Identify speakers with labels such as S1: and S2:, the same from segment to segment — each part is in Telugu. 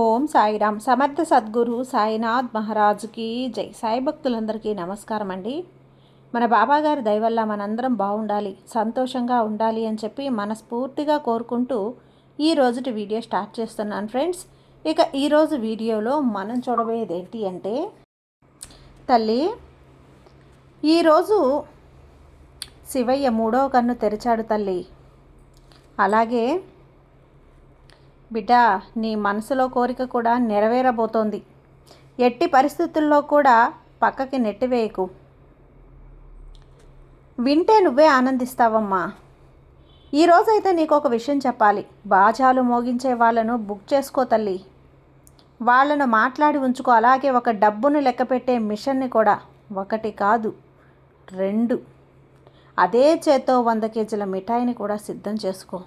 S1: ఓం సాయిరామ్. సమర్థ సద్గురు సాయినాథ్ మహారాజుకి జై. సాయి భక్తులందరికీ నమస్కారం అండి. మన బాబాగారి దయ వల్ల మనందరం బాగుండాలి, సంతోషంగా ఉండాలి అని చెప్పి మనస్ఫూర్తిగా కోరుకుంటూ ఈ రోజుటి వీడియో స్టార్ట్ చేస్తున్నాను ఫ్రెండ్స్. ఇక ఈరోజు వీడియోలో మనం చూడబోయేది ఏంటి అంటే, తల్లి ఈరోజు శివయ్య 3వ కన్ను తెరిచాడు తల్లి. అలాగే బిడ్డ, నీ మనసులో కోరిక కూడా నెరవేరబోతోంది. ఎట్టి పరిస్థితుల్లో కూడా పక్కకి నెట్టివేయకు. వింటే నువ్వే ఆనందిస్తావమ్మా. ఈరోజైతే నీకు ఒక విషయం చెప్పాలి. బాజాలు మోగించే వాళ్ళను బుక్ చేసుకో తల్లి. వాళ్ళను మాట్లాడి ఉంచుకో. అలాగే ఒక డబ్బును లెక్కపెట్టే మిషన్ని కూడా, 1 కాదు 2, అదే చేత్తో 100 కేజీల మిఠాయిని కూడా సిద్ధం చేసుకో.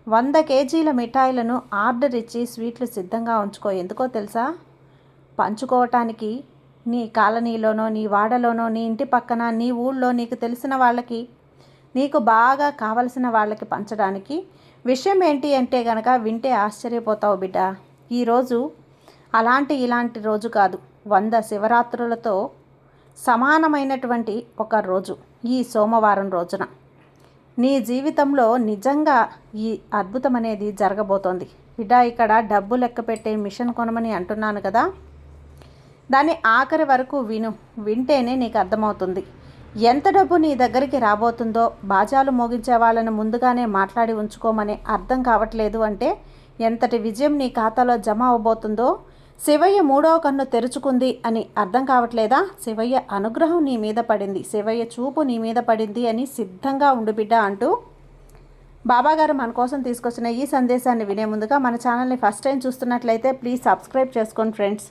S1: 100 కేజీల మిఠాయిలను ఆర్డర్ ఇచ్చి స్వీట్లు సిద్ధంగా ఉంచుకో. ఎందుకో తెలుసా? పంచుకోవటానికి నీ కాలనీలోనో, నీ వాడలోనో, నీ ఇంటి పక్కన, నీ ఊళ్ళో నీకు తెలిసిన వాళ్ళకి, నీకు బాగా కావలసిన వాళ్ళకి పంచడానికి. విషయం ఏంటి అంటే గనక వింటే ఆశ్చర్యపోతావు బిడ్డ. ఈరోజు ఇలాంటి రోజు కాదు. 100 శివరాత్రులతో సమానమైనటువంటి ఒక రోజు ఈ సోమవారం రోజున నీ జీవితంలో నిజంగా ఈ అద్భుతం అనేది జరగబోతోంది బిడ్డ. ఇక్కడ డబ్బు లెక్క పెట్టే మిషన్ కొనమని అంటున్నాను కదా, దాన్ని ఆఖరి వరకు వింటేనే నీకు అర్థమవుతుంది. ఎంత డబ్బు నీ దగ్గరికి రాబోతుందో, బాజాలు మోగించే వాళ్ళను ముందుగానే మాట్లాడి ఉంచుకోమని అర్థం కావట్లేదు అంటే, ఎంతటి విజయం నీ ఖాతాలో జమ అవబోతుందో, శివయ్య 3వ కన్ను తెరుచుకుంది అని అర్థం కావట్లేదా? శివయ్య అనుగ్రహం నీ మీద పడింది, శివయ్య చూపు నీ మీద పడింది అని సిద్ధంగా ఉండు బిడ్డ అంటూ బాబాగారు మన కోసం తీసుకొచ్చిన ఈ సందేశాన్ని వినే ముందుగా మన ఛానల్ని ఫస్ట్ టైం చూస్తున్నట్లయితే ప్లీజ్ సబ్స్క్రైబ్ చేసుకోండి ఫ్రెండ్స్.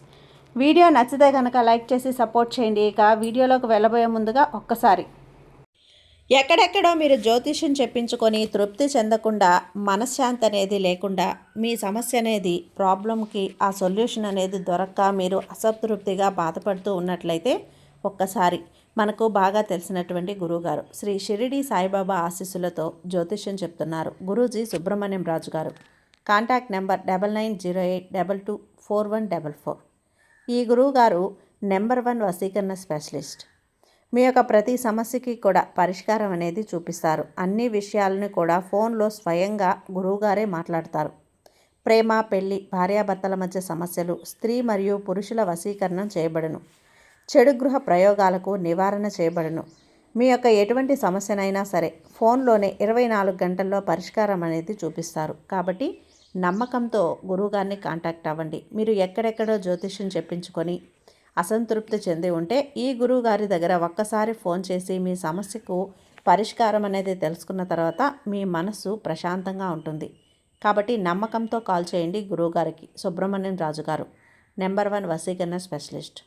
S1: వీడియో నచ్చితే కనుక లైక్ చేసి సపోర్ట్ చేయండి. ఇక వీడియోలోకి వెళ్ళబోయే ముందుగా ఒక్కసారి, ఎక్కడెక్కడో మీరు జ్యోతిష్యం చెప్పించుకొని తృప్తి చెందకుండా, మనశ్శాంతి అనేది లేకుండా, మీ సమస్య అనేది ప్రాబ్లంకి ఆ సొల్యూషన్ అనేది దొరక్క మీరు అసంతృప్తిగా బాధపడుతూ ఉన్నట్లయితే ఒక్కసారి మనకు బాగా తెలిసినటువంటి గురువుగారు శ్రీ షిరిడి సాయిబాబా ఆశీస్సులతో జ్యోతిష్యం చెప్తున్నారు గురూజీ సుబ్రహ్మణ్యం రాజు గారు. Contact number 9908224144. ఈ గురువుగారు నెంబర్ 1 వశీకరణ స్పెషలిస్ట్. మీ యొక్క ప్రతి సమస్యకి కూడా పరిష్కారం అనేది చూపిస్తారు. అన్ని విషయాలను కూడా ఫోన్లో స్వయంగా గురువుగారే మాట్లాడతారు. ప్రేమ, పెళ్లి, భార్యాభర్తల మధ్య సమస్యలు, స్త్రీ మరియు పురుషుల వశీకరణం చేయబడును. చెడు గృహ ప్రయోగాలకు నివారణ చేయబడును. మీ యొక్క ఎటువంటి సమస్యనైనా సరే ఫోన్లోనే 24 గంటల్లో పరిష్కారం అనేది చూపిస్తారు. కాబట్టి నమ్మకంతో గురువుగారిని కాంటాక్ట్ అవ్వండి. మీరు ఎక్కడెక్కడో జ్యోతిష్యం చెప్పించుకొని అసంతృప్తి చెంది ఉంటే ఈ గురువు గారి దగ్గర ఒక్కసారి ఫోన్ చేసి మీ సమస్యకు పరిష్కారం అనేది తెలుసుకున్న తర్వాత మీ మనసు ప్రశాంతంగా ఉంటుంది. కాబట్టి నమ్మకంతో కాల్ చేయండి గురువుగారికి. సుబ్రహ్మణ్యం రాజు గారు, నెంబర్ 1 వశీకరణ స్పెషలిస్ట్.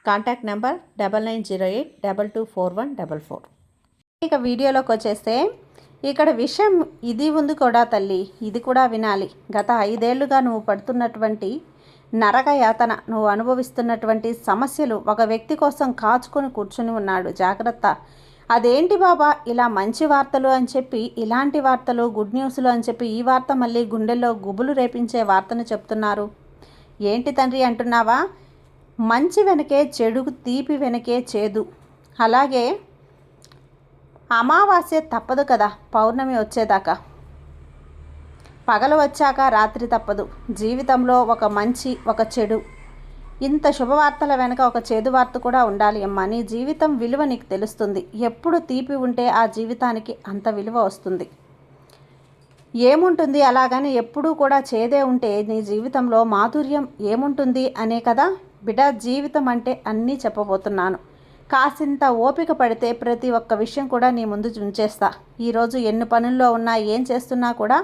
S1: Contact number 9908224144. ఇక వీడియోలోకి వచ్చేస్తే, ఇక్కడ విషయం ఇది ఉంది కూడా తల్లి, ఇది కూడా వినాలి. గత 5 ఏళ్లుగా నువ్వు పడుతున్నటువంటి నరక యాతన, నువ్వు అనుభవిస్తున్నటువంటి సమస్యలు, ఒక వ్యక్తి కోసం కాచుకొని కూర్చుని ఉన్నాడు. జాగ్రత్త. అదేంటి బాబా ఇలా మంచి వార్తలు అని చెప్పి, ఇలాంటి వార్తలు, గుడ్ న్యూస్లు అని చెప్పి ఈ వార్త మళ్ళీ గుండెల్లో గుబులు రేపించే వార్తను చెప్తున్నారు ఏంటి తండ్రి అంటున్నావా? మంచి వెనకే చెడు, తీపి వెనకే చేదు. అలాగే అమావాస్య తప్పదు కదా పౌర్ణమి వచ్చేదాకా. పగలు వచ్చాక రాత్రి తప్పదు. జీవితంలో ఒక మంచి, ఒక చెడు, ఇంత శుభవార్తల వెనక ఒక చేదు వార్త కూడా ఉండాలి అమ్మా. నీ జీవితం విలువ నీకు తెలుస్తుంది. ఎప్పుడు తీపి ఉంటే ఆ జీవితానికి అంత విలువ వస్తుంది. ఏముంటుంది అలాగని ఎప్పుడూ కూడా చేదే ఉంటే నీ జీవితంలో మాధుర్యం ఏముంటుంది అనే కదా బిడ్డ. జీవితం అంటే అన్నీ చెప్పబోతున్నాను. కాసింత ఓపిక పడితే ప్రతి ఒక్క విషయం కూడా నీ ముందు ఉంచేస్తా. ఈరోజు ఎన్ని పనుల్లో ఉన్నా, ఏం చేస్తున్నా కూడా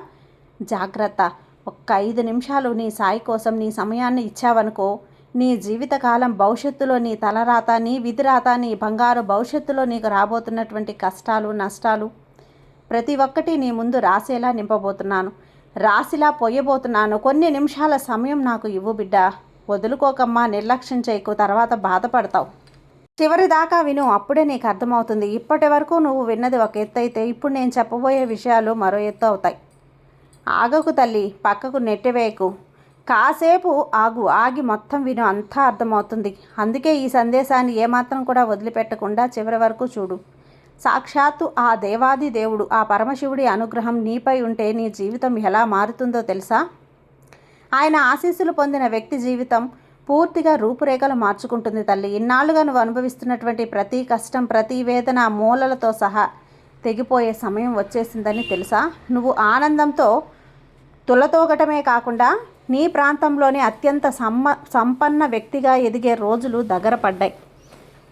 S1: జాగ్రత్త. ఒక్క 5 నిమిషాలు నీ సాయి కోసం నీ సమయాన్ని ఇచ్చావనుకో, నీ జీవితకాలం భవిష్యత్తులో నీ తలరాత, నీ విధిరాత, నీ బంగారు భవిష్యత్తులో నీకు రాబోతున్నటువంటి కష్టాలు, నష్టాలు ప్రతి ఒక్కటి నీ ముందు రాసేలా నింపబోతున్నాను, రాసిలా పోయబోతున్నాను. కొన్ని నిమిషాల సమయం నాకు ఇవ్వు బిడ్డ. వదులుకోకమ్మా, నిర్లక్ష్యం చేయకు, తర్వాత బాధపడతావు. చివరి దాకా విను, అప్పుడే నీకు అర్థమవుతుంది. ఇప్పటి వరకు నువ్వు విన్నది ఒక ఎత్తు అయితే, ఇప్పుడు నేను చెప్పబోయే విషయాలు మరో ఎత్తు అవుతాయి. ఆగకు తల్లి, పక్కకు నెట్టివేయకు. కాసేపు ఆగు, ఆగి మొత్తం విను, అంతా అర్థమవుతుంది. అందుకే ఈ సందేశాన్ని ఏమాత్రం కూడా వదిలిపెట్టకుండా చివరి వరకు చూడు. సాక్షాత్తు ఆ దేవాది దేవుడు, ఆ పరమశివుడి అనుగ్రహం నీపై ఉంటే నీ జీవితం ఎలా మారుతుందో తెలుసా? ఆయన ఆశీస్సులు పొందిన వ్యక్తి జీవితం పూర్తిగా రూపురేఖలు మార్చుకుంటుంది తల్లి. ఇన్నాళ్ళుగా నువ్వు అనుభవిస్తున్నటువంటి ప్రతి కష్టం, ప్రతి వేదన మూలలతో సహా తెగిపోయే సమయం వచ్చేసిందని తెలుసా? నువ్వు ఆనందంతో తులతూగటమే కాకుండా నీ ప్రాంతంలోని అత్యంత సంపన్న వ్యక్తిగా ఎదిగే రోజులు దగ్గర పడ్డాయి.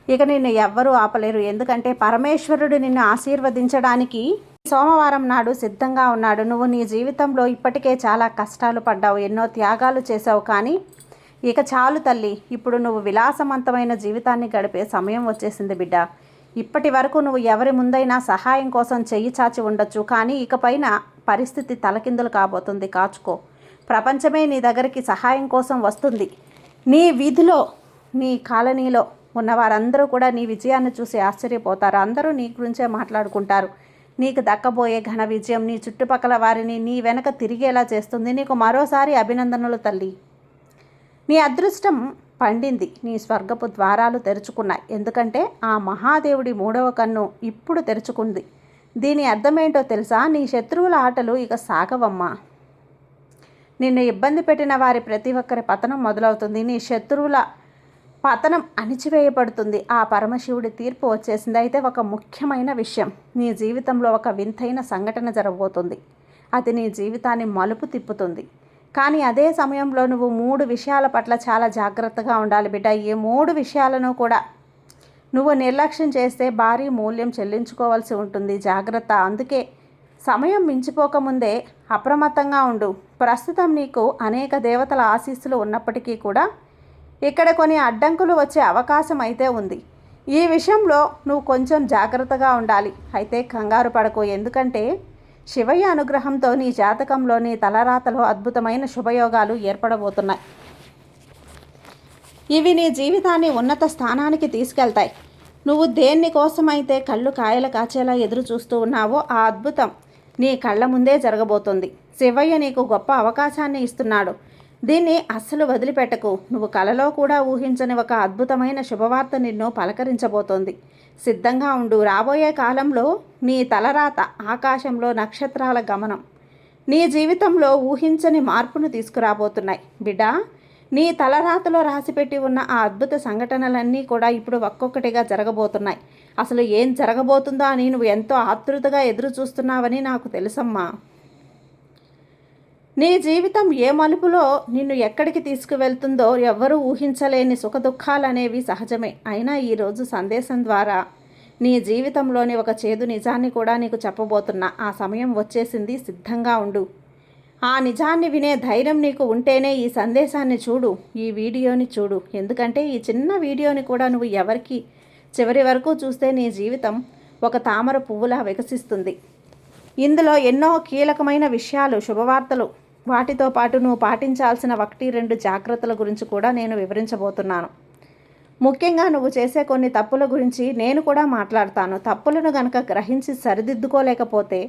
S1: ఇక నిన్ను ఎవ్వరూ ఆపలేరు. ఎందుకంటే పరమేశ్వరుడు నిన్ను ఆశీర్వదించడానికి సోమవారం నాడు సిద్ధంగా ఉన్నాడు. నువ్వు నీ జీవితంలో ఇప్పటికే చాలా కష్టాలు పడ్డావు, ఎన్నో త్యాగాలు చేసావు. కానీ ఇక చాలు తల్లి, ఇప్పుడు నువ్వు విలాసవంతమైన జీవితాన్ని గడిపే సమయం వచ్చేసింది బిడ్డ. ఇప్పటి వరకు నువ్వు ఎవరి ముందైనా సహాయం కోసం చెయ్యి చాచి ఉండొచ్చు, కానీ ఇకపైన పరిస్థితి తలకిందులు కాబోతుంది. కాచుకో. ప్రపంచమే నీ దగ్గరికి సహాయం కోసం వస్తుంది. నీ వీధిలో, నీ కాలనీలో ఉన్న వారందరూ కూడా నీ విజయాన్ని చూసి ఆశ్చర్యపోతారు. అందరూ నీ గురించే మాట్లాడుకుంటారు. నీకు దక్కబోయే ఘన విజయం నీ చుట్టుపక్కల వారిని నీ వెనక తిరిగేలా చేస్తుంది. నీకు మరోసారి అభినందనలు తల్లి. నీ అదృష్టం పండింది. నీ స్వర్గపు ద్వారాలు తెరుచుకున్నాయి. ఎందుకంటే ఆ మహాదేవుడి 3వ కన్ను ఇప్పుడు తెరుచుకుంది. దీని అర్థమేంటో తెలుసా? నీ శత్రువుల ఆటలు ఇక సాగవమ్మా. నిన్ను ఇబ్బంది పెట్టిన వారి ప్రతి ఒక్కరి పతనం మొదలవుతుంది. నీ శత్రువుల పతనం అణిచివేయబడుతుంది. ఆ పరమశివుడి తీర్పు వచ్చేసింది. అయితే ఒక ముఖ్యమైన విషయం, నీ జీవితంలో ఒక వింతైన సంఘటన జరగబోతుంది. అది నీ జీవితాన్ని మలుపు తిప్పుతుంది. కానీ అదే సమయంలో నువ్వు 3 విషయాల పట్ల చాలా జాగ్రత్తగా ఉండాలి బిడ్డ. ఈ 3 విషయాలను కూడా నువ్వు నిర్లక్ష్యం చేస్తే భారీ మూల్యం చెల్లించుకోవాల్సి ఉంటుంది. జాగ్రత్త. అందుకే సమయం మించిపోకముందే అప్రమత్తంగా ఉండు. ప్రస్తుతం నీకు అనేక దేవతల ఆశీస్సులు ఉన్నప్పటికీ కూడా ఇక్కడ కొన్ని అడ్డంకులు వచ్చే అవకాశం అయితే ఉంది. ఈ విషయంలో నువ్వు కొంచెం జాగ్రత్తగా ఉండాలి. అయితే కంగారు పడకు. ఎందుకంటే శివయ్య అనుగ్రహంతో నీ జాతకంలో, నీ తలరాతలో అద్భుతమైన శుభయోగాలు ఏర్పడబోతున్నాయి. ఇవి నీ జీవితాన్ని ఉన్నత స్థానానికి తీసుకెళ్తాయి. నువ్వు దేన్ని కోసమైతే కళ్ళు కాయలు కాచేలా ఎదురు చూస్తూ ఉన్నావో ఆ అద్భుతం నీ కళ్ళ ముందే జరగబోతుంది. శివయ్య నీకు గొప్ప అవకాశాన్ని ఇస్తున్నాడు. దీన్ని అస్సలు వదిలిపెట్టకు. నువ్వు కలలో కూడా ఊహించని ఒక అద్భుతమైన శుభవార్త నిన్ను పలకరించబోతోంది. సిద్ధంగా ఉండు. రాబోయే కాలంలో నీ తలరాత, ఆకాశంలో నక్షత్రాల గమనం నీ జీవితంలో ఊహించని మార్పును తీసుకురాబోతున్నాయి. బిడ్డా, నీ తలరాతలో రాసిపెట్టి ఉన్న ఆ అద్భుత సంఘటనలన్నీ కూడా ఇప్పుడు ఒక్కొక్కటిగా జరగబోతున్నాయి. అసలు ఏం జరగబోతుందో అని నువ్వు ఎంతో ఆతృతగా ఎదురు చూస్తున్నావని నాకు తెలుసమ్మా. నీ జీవితం ఏ మలుపులో నిన్ను ఎక్కడికి తీసుకువెళ్తుందో ఎవ్వరూ ఊహించలేని సుఖదుఖాలనేవి సహజమే. అయినా ఈరోజు సందేశం ద్వారా నీ జీవితంలోని ఒక చేదు నిజాన్ని కూడా నీకు చెప్పబోతున్నా. ఆ సమయం వచ్చేసింది. సిద్ధంగా ఉండు. ఆ నిజాన్ని వినే ధైర్యం నీకు ఉంటేనే ఈ సందేశాన్ని చూడు, ఈ వీడియోని చూడు. ఎందుకంటే ఈ చిన్న వీడియోని కూడా నువ్వు ఎవరికి చివరి వరకు చూస్తే నీ జీవితం ఒక తామర పువ్వులా వికసిస్తుంది. ఇందులో ఎన్నో కీలకమైన విషయాలు, శుభవార్తలు, వాటితో పాటు నువ్వు పాటించాల్సిన 1-2 జాగ్రత్తల గురించి కూడా నేను వివరించబోతున్నాను. ముఖ్యంగా నువ్వు చేసే కొన్ని తప్పుల గురించి నేను కూడా మాట్లాడతాను. తప్పులను గనక గ్రహించి సరిదిద్దుకోలేకపోతే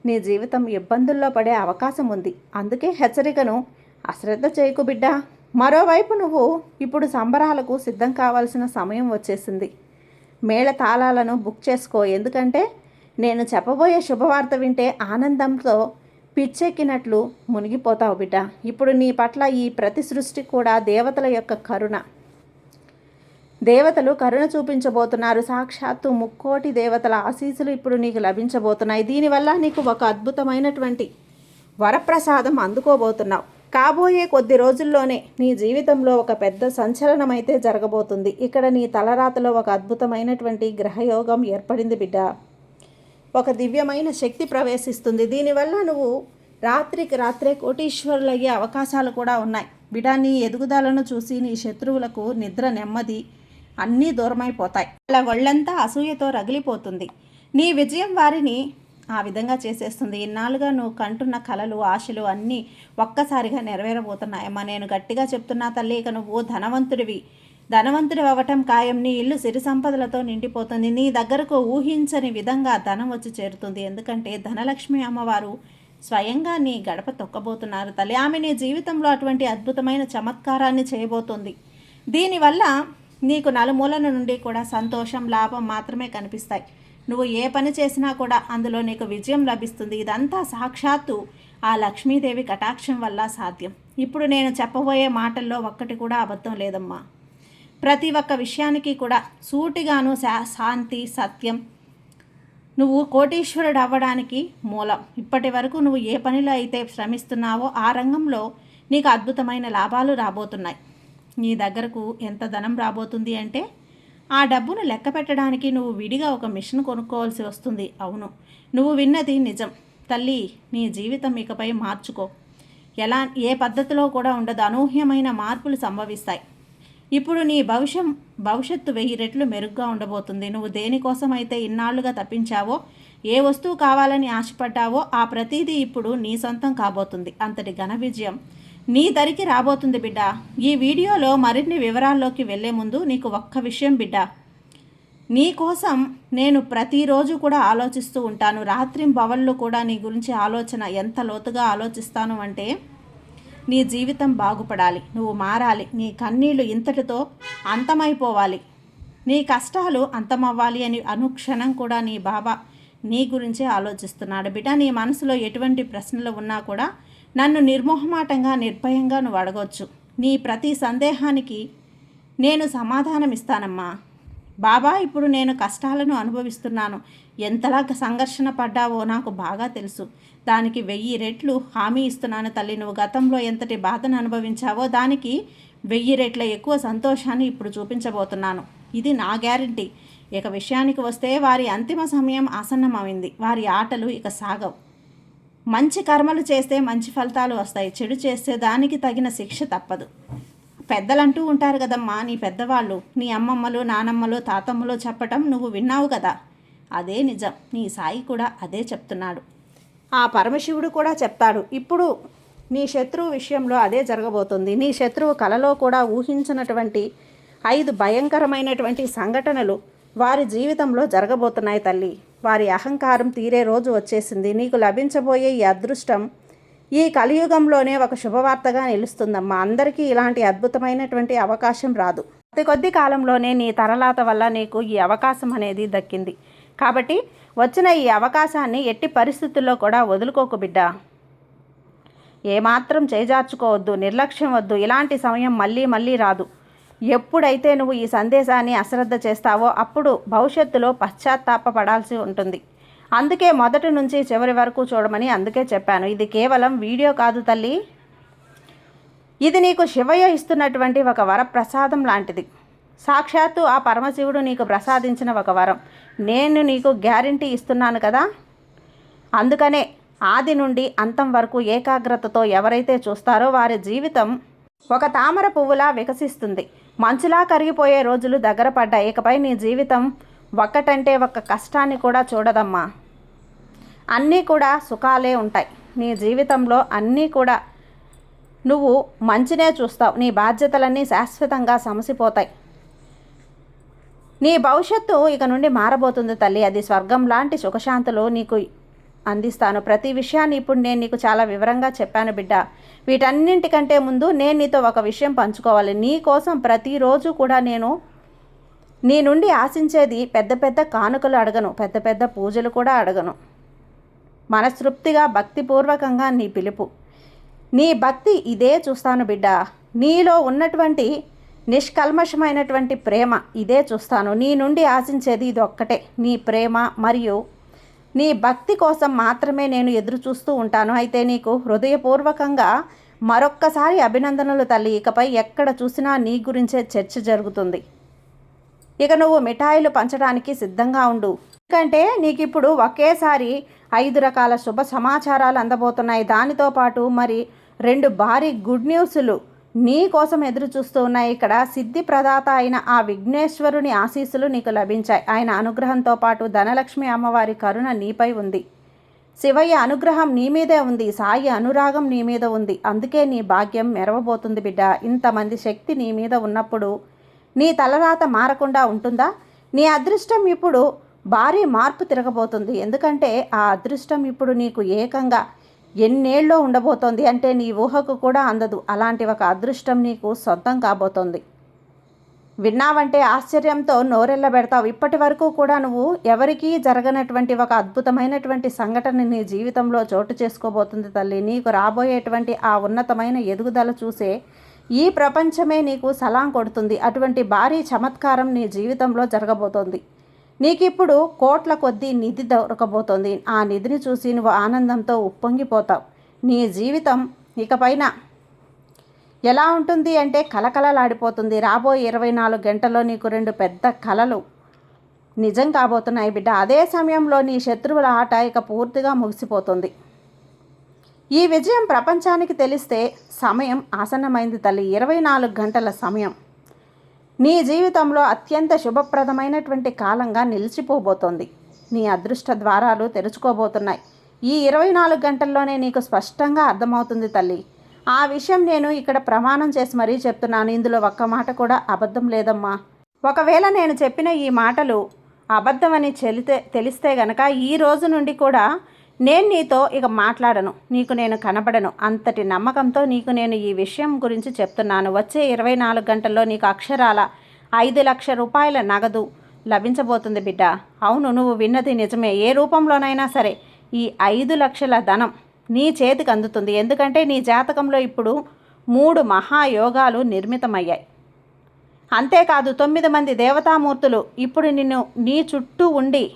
S1: నీ జీవితం ఇబ్బందుల్లో పడే అవకాశం ఉంది. అందుకే హెచ్చరికను అశ్రద్ధ చేయకు బిడ్డ. మరోవైపు నువ్వు ఇప్పుడు సంబరాలకు సిద్ధం కావాల్సిన సమయం వచ్చేసింది. మేళ తాళాలను బుక్ చేసుకో. ఎందుకంటే నేను చెప్పబోయే శుభవార్త వింటే ఆనందంతో పిచ్చెక్కినట్లు మునిగిపోతావు బిడ్డ. ఇప్పుడు నీ పట్ల ఈ ప్రతి సృష్టి కూడా దేవతల యొక్క కరుణ, దేవతలు కరుణ చూపించబోతున్నారు. సాక్షాత్తు 3,000,000 దేవతల ఆశీస్సులు ఇప్పుడు నీకు లభించబోతున్నాయి. దీనివల్ల నీకు ఒక అద్భుతమైనటువంటి వరప్రసాదం అందుకోబోతున్నావు. కాబోయే కొద్ది రోజుల్లోనే నీ జీవితంలో ఒక పెద్ద సంచలనం అయితే జరగబోతుంది. ఇక్కడ నీ తలరాతలో ఒక అద్భుతమైనటువంటి గ్రహయోగం ఏర్పడింది బిడ్డ. ఒక దివ్యమైన శక్తి ప్రవేశిస్తుంది. దీనివల్ల నువ్వు రాత్రికి రాత్రే కోటీశ్వరులయ్యే అవకాశాలు కూడా ఉన్నాయి. బిడ్డ, నీ ఎదుగుదలను చూసి నీ శత్రువులకు నిద్ర, నెమ్మది అన్నీ దూరమైపోతాయి. అలా ఒళ్ళంతా అసూయతో రగిలిపోతుంది. నీ విజయం వారిని ఆ విధంగా చేసేస్తుంది. ఇన్నాళ్ళుగా నువ్వు కంటున్న కలలు, ఆశలు అన్నీ ఒక్కసారిగా నెరవేరబోతున్నాయమ్మా. నేను గట్టిగా చెప్తున్నా తల్లి, ఇక నువ్వు ధనవంతుడి అవ్వటం ఖాయం. నీ ఇల్లు సిరి సంపదలతో నిండిపోతుంది. నీ దగ్గరకు ఊహించని విధంగా ధనం వచ్చి చేరుతుంది. ఎందుకంటే ధనలక్ష్మి అమ్మవారు స్వయంగా నీ గడప తొక్కబోతున్నారు తల్లి. ఆమె నీ జీవితంలో అటువంటి అద్భుతమైన చమత్కారాన్ని చేయబోతోంది. దీనివల్ల నీకు నలుమూలల నుండి కూడా సంతోషం, లాభం మాత్రమే కనిపిస్తాయి. నువ్వు ఏ పని చేసినా కూడా అందులో నీకు విజయం లభిస్తుంది. ఇదంతా సాక్షాత్తు ఆ లక్ష్మీదేవి కటాక్షం వల్ల సాధ్యం. ఇప్పుడు నేను చెప్పబోయే మాటల్లో ఒక్కటి కూడా అబద్ధం లేదమ్మా. ప్రతి ఒక్క విషయానికి కూడా సూటిగాను శాంతి, సత్యం. నువ్వు కోటీశ్వరుడు అవ్వడానికి మూలం. ఇప్పటి వరకు నువ్వు ఏ పనిలో అయితే శ్రమిస్తున్నావో ఆ రంగంలో నీకు అద్భుతమైన లాభాలు రాబోతున్నాయి. నీ దగ్గరకు ఎంత ధనం రాబోతుంది అంటే ఆ డబ్బును లెక్క పెట్టడానికి నువ్వు విడిగా ఒక మిషన్ కొనుక్కోవాల్సి వస్తుంది. అవును, నువ్వు విన్నది నిజం తల్లి. నీ జీవితం ఇకపై మార్చుకో. ఏ పద్ధతిలో కూడా ఉండదు. అనూహ్యమైన మార్పులు సంభవిస్తాయి. ఇప్పుడు నీ భవిష్యత్తు 1000 రెట్లు మెరుగ్గా ఉండబోతుంది. నువ్వు దేనికోసం అయితే ఇన్నాళ్లుగా తప్పించావో, ఏ వస్తువు కావాలని ఆశపడ్డావో ఆ ప్రతిదీ ఇప్పుడు నీ సొంతం కాబోతుంది. అంతటి ఘన విజయం నీ దరికి రాబోతుంది బిడ్డ. ఈ వీడియోలో మరిన్ని వివరాల్లోకి వెళ్లే ముందు నీకు ఒక్క విషయం బిడ్డ. నీ కోసం నేను ప్రతిరోజు కూడా ఆలోచిస్తూ ఉంటాను. రాత్రింబవళ్ళు కూడా నీ గురించి ఆలోచన ఎంత లోతుగా ఆలోచిస్తాను అంటే నీ జీవితం బాగుపడాలి, నువ్వు మారాలి, నీ కన్నీళ్లు ఇంతటితో అంతమైపోవాలి, నీ కష్టాలు అంతమవ్వాలి అని అనుక్షణం కూడా నీ బాబా నీ గురించే ఆలోచిస్తున్నాడు బిడ్డ. నీ మనసులో ఎటువంటి ప్రశ్నలు ఉన్నా కూడా నన్ను నిర్మోహమాటంగా, నిర్భయంగా నువ్వు అడగొచ్చు. నీ ప్రతి సందేహానికి నేను సమాధానం ఇస్తానమ్మా. బాబా, ఇప్పుడు నేను కష్టాలను అనుభవిస్తున్నాను. ఎంతలా సంఘర్షణ పడ్డావో నాకు బాగా తెలుసు. దానికి 1000 రెట్లు హామీ ఇస్తున్నాను తల్లి. నువ్వు గతంలో ఎంతటి బాధను అనుభవించావో దానికి 1000 రెట్ల ఎక్కువ సంతోషాన్ని ఇప్పుడు చూపించబోతున్నాను. ఇది నా గ్యారంటీ. ఇక విషయానికి వస్తే వారి అంతిమ సమయం ఆసన్నమైంది. వారి ఆటలు ఇక సాగవు. మంచి కర్మలు చేస్తే మంచి ఫలితాలు వస్తాయి, చెడు చేస్తే దానికి తగిన శిక్ష తప్పదు. పెద్దలంటూ ఉంటారు కదమ్మా, నీ పెద్దవాళ్ళు, నీ అమ్మమ్మలు, నానమ్మలు, తాతమ్మలు చెప్పటం నువ్వు విన్నావు కదా. అదే నిజం. నీ సాయి కూడా అదే చెప్తున్నాడు. ఆ పరమశివుడు కూడా చెప్తాడు. ఇప్పుడు నీ శత్రువు విషయంలో అదే జరగబోతుంది. నీ శత్రువు కలలో కూడా ఊహించినటువంటి 5 భయంకరమైనటువంటి సంఘటనలు వారి జీవితంలో జరగబోతున్నాయి తల్లి. వారి అహంకారం తీరే రోజు వచ్చేసింది. నీకు లభించబోయే ఈ అదృష్టం ఈ కలియుగంలోనే ఒక శుభవార్తగా నిలుస్తుందమ్మా. అందరికీ ఇలాంటి అద్భుతమైనటువంటి అవకాశం రాదు. కొద్ది కాలంలోనే నీ తరలాత వల్ల నీకు ఈ అవకాశం అనేది దక్కింది. కాబట్టి వచ్చిన ఈ అవకాశాన్ని ఎట్టి పరిస్థితుల్లో కూడా వదులుకోకు బిడ్డ. ఏమాత్రం చేజార్చుకోవద్దు, నిర్లక్ష్యం వద్దు. ఇలాంటి సమయం మళ్ళీ రాదు. ఎప్పుడైతే నువ్వు ఈ సందేశాన్ని అశ్రద్ధ చేస్తావో అప్పుడు భవిష్యత్తులో పశ్చాత్తాపపడాల్సి ఉంటుంది. అందుకే మొదటి నుంచి చివరి వరకు చూడమని అందుకే చెప్పాను. ఇది కేవలం వీడియో కాదు తల్లి. ఇది నీకు శివయ్య ఇస్తున్నటువంటి ఒక వరప్రసాదం లాంటిది. సాక్షాత్తు ఆ పరమశివుడు నీకు ప్రసాదించిన ఒక వరం. నేను నీకు గ్యారంటీ ఇస్తున్నాను కదా. అందుకనే ఆది నుండి అంతం వరకు ఏకాగ్రతతో ఎవరైతే చూస్తారో వారి జీవితం ఒక తామర పువ్వులా వికసిస్తుంది. మంచులా కరిగిపోయే రోజులు దగ్గర పడ్డాయి. ఇకపై నీ జీవితం ఒక్కటంటే ఒక్క కష్టాన్ని కూడా చూడదమ్మా. అన్నీ కూడా సుఖాలే ఉంటాయి. నీ జీవితంలో అన్నీ కూడా నువ్వు మంచినే చూస్తావు. నీ బాధ్యతలన్నీ శాశ్వతంగా సమసిపోతాయి. నీ భవిష్యత్తు ఇక నుండి మారబోతుంది తల్లి. అది స్వర్గం లాంటి సుఖశాంతులు నీకు అందిస్తాను. ప్రతి విషయాన్ని ఇప్పుడు నేను నీకు చాలా వివరంగా చెప్పాను బిడ్డ. వీటన్నింటికంటే ముందు నేను నీతో ఒక విషయం పంచుకోవాలి. నీ కోసం ప్రతిరోజు కూడా నేను నీ నుండి ఆశించేది పెద్ద పెద్ద కానుకలు అడగను, పెద్ద పెద్ద పూజలు కూడా అడగను. మనస్తృప్తిగా భక్తిపూర్వకంగా నీ పిలుపు, నీ భక్తి ఇదే చూస్తాను బిడ్డ. నీలో ఉన్నటువంటి నిష్కల్మషమైనటువంటి ప్రేమ ఇదే చూస్తాను. నీ నుండి ఆశించేది ఇది ఒక్కటే, నీ ప్రేమ మరియు నీ భక్తి కోసం మాత్రమే నేను ఎదురు చూస్తూ ఉంటాను. అయితే నీకు హృదయపూర్వకంగా మరొక్కసారి అభినందనలు తల్లి. ఇకపై ఎక్కడ చూసినా నీ గురించే చర్చ జరుగుతుంది. ఇక నువ్వు మిఠాయిలు పంచడానికి సిద్ధంగా ఉండు. ఎందుకంటే నీకు ఇప్పుడు ఒకేసారి 5 రకాల శుభ సమాచారాలు అందబోతున్నాయి. దానితో పాటు మరి 2 భారీ గుడ్ న్యూస్లు నీ కోసం ఎదురు చూస్తూ ఉన్నాయి. ఇక్కడ సిద్ధి ప్రదాత అయిన ఆ విఘ్నేశ్వరుని ఆశీస్సులు నీకు లభించాయి. ఆయన అనుగ్రహంతో పాటు ధనలక్ష్మి అమ్మవారి కరుణ నీపై ఉంది. శివయ్య అనుగ్రహం నీ మీదే ఉంది. సాయి అనురాగం నీ మీద ఉంది. అందుకే నీ భాగ్యం మెరవబోతుంది బిడ్డ. ఇంతమంది శక్తి నీ మీద ఉన్నప్పుడు నీ తలరాత మారకుండా ఉంటుందా? నీ అదృష్టం ఇప్పుడు భారీ మార్పు తిరగబోతుంది. ఎందుకంటే ఆ అదృష్టం ఇప్పుడు నీకు ఏకంగా ఎన్నేళ్ళో ఉండబోతోంది అంటే నీ ఊహకు కూడా అందదు. అలాంటి ఒక అదృష్టం నీకు సొంతం కాబోతోంది. విన్నావంటే ఆశ్చర్యంతో నోరెళ్ళబెడతావు. ఇప్పటి వరకు కూడా నువ్వు ఎవరికీ జరగనటువంటి ఒక అద్భుతమైనటువంటి సంఘటన నీ జీవితంలో చోటు చేసుకోబోతుంది తల్లి. నీకు రాబోయేటువంటి ఆ ఉన్నతమైన ఎదుగుదల చూసే ఈ ప్రపంచమే నీకు సలాం కొడుతుంది. అటువంటి భారీ చమత్కారం నీ జీవితంలో జరగబోతోంది. నీకిప్పుడు కోట్ల కొద్దీ నిధి దొరకబోతోంది. ఆ నిధిని చూసి నువ్వు ఆనందంతో ఉప్పొంగిపోతావు. నీ జీవితం ఇకపైన ఎలా ఉంటుంది అంటే కలకలలాడిపోతుంది. రాబోయే 24 గంటల్లో నీకు 2 పెద్ద కలలు నిజం కాబోతున్నాయి బిడ్డ. అదే సమయంలో నీ శత్రువుల ఆట ఇక పూర్తిగా ముగిసిపోతుంది. ఈ విజయం ప్రపంచానికి తెలిస్తే సమయం ఆసన్నమైంది తల్లి. 24 గంటల సమయం నీ జీవితంలో అత్యంత శుభప్రదమైనటువంటి కాలంగా నిలిచిపోబోతోంది. నీ అదృష్ట ద్వారాలు తెరుచుకోబోతున్నాయి. ఈ 24 గంటల్లోనే నీకు స్పష్టంగా అర్థమవుతుంది తల్లి. ఆ విషయం నేను ఇక్కడ ప్రమాణం చేసి మరీ చెప్తున్నాను. ఇందులో ఒక్క మాట కూడా అబద్ధం లేదమ్మా. ఒకవేళ నేను చెప్పిన ఈ మాటలు అబద్ధమని తెలిస్తే గనక ఈ రోజు నుండి కూడా నేను నీతో ఇక మాట్లాడను, నీకు నేను కనబడను. అంతటి నమ్మకంతో నీకు నేను ఈ విషయం గురించి చెప్తున్నాను. వచ్చే 24 గంటల్లో నీకు అక్షరాల 5 లక్షల రూపాయల నగదు లభించబోతుంది బిడ్డ. అవును, నువ్వు విన్నది నిజమే. ఏ రూపంలోనైనా సరే ఈ 5 లక్షల ధనం నీ చేతికి అందుతుంది. ఎందుకంటే నీ జాతకంలో ఇప్పుడు 3 మహాయోగాలు నిర్మితమయ్యాయి. అంతేకాదు 9 మంది దేవతామూర్తులు ఇప్పుడు నీ చుట్టూ ఉండి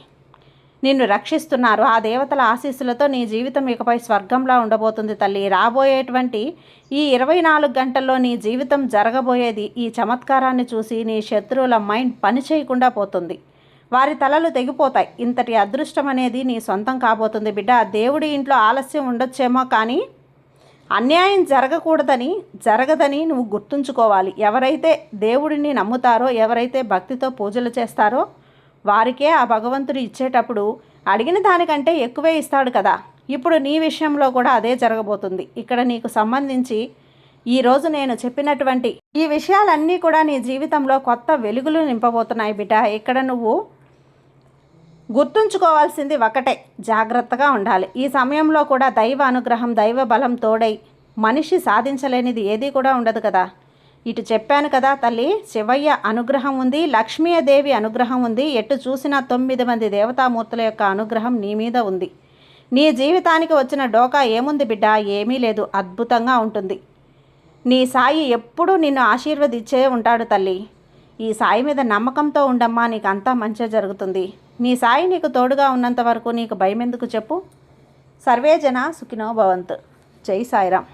S1: నిన్ను రక్షిస్తున్నారు. ఆ దేవతల ఆశీస్సులతో నీ జీవితం ఇకపై స్వర్గంలా ఉండబోతుంది తల్లి. రాబోయేటువంటి ఈ 24 గంటల్లో నీ జీవితం జరగబోయేది ఈ చమత్కారాన్ని చూసి నీ శత్రువుల మైండ్ పని చేయకుండా పోతుంది. వారి తలలు తెగిపోతాయి. ఇంతటి అదృష్టం అనేది నీ సొంతం కాబోతుంది బిడ్డ. దేవుడి ఇంట్లో ఆలస్యం ఉండొచ్చేమో, కానీ అన్యాయం జరగదని నువ్వు గుర్తుంచుకోవాలి. ఎవరైతే దేవుడిని నమ్ముతారో, ఎవరైతే భక్తితో పూజలు చేస్తారో వారికే ఆ భగవంతుడు ఇచ్చేటప్పుడు అడిగిన దానికంటే ఎక్కువే ఇస్తాడు కదా. ఇప్పుడు నీ విషయంలో కూడా అదే జరగబోతుంది. ఇక్కడ నీకు సంబంధించి ఈరోజు నేను చెప్పినటువంటి ఈ విషయాలన్నీ కూడా నీ జీవితంలో కొత్త వెలుగులు నింపబోతున్నాయి బిడ్డ. ఇక్కడ నువ్వు గుర్తుంచుకోవాల్సింది ఒకటే, జాగ్రత్తగా ఉండాలి. ఈ సమయంలో కూడా దైవ అనుగ్రహం, దైవ బలం తోడై మనిషి సాధించలేనిది ఏదీ కూడా ఉండదు కదా. ఇటు చెప్పాను కదా తల్లి, శివయ్య అనుగ్రహం ఉంది, లక్ష్మీదేవి అనుగ్రహం ఉంది, ఎటు చూసినా 9 మంది దేవతామూర్తుల యొక్క అనుగ్రహం నీ మీద ఉంది. నీ జీవితానికి వచ్చిన డోకా ఏముంది బిడ్డ? ఏమీ లేదు. అద్భుతంగా ఉంటుంది. నీ సాయి ఎప్పుడూ నిన్ను ఆశీర్వదించే ఉంటాడు తల్లి. ఈ సాయి మీద నమ్మకంతో ఉండమ్మా, నీకు అంతా మంచిగా జరుగుతుంది. నీ సాయి నీకు తోడుగా ఉన్నంత వరకు నీకు భయం ఎందుకు చెప్పు. సర్వే జన సుఖినో భవంతు. జై సాయిరామ్.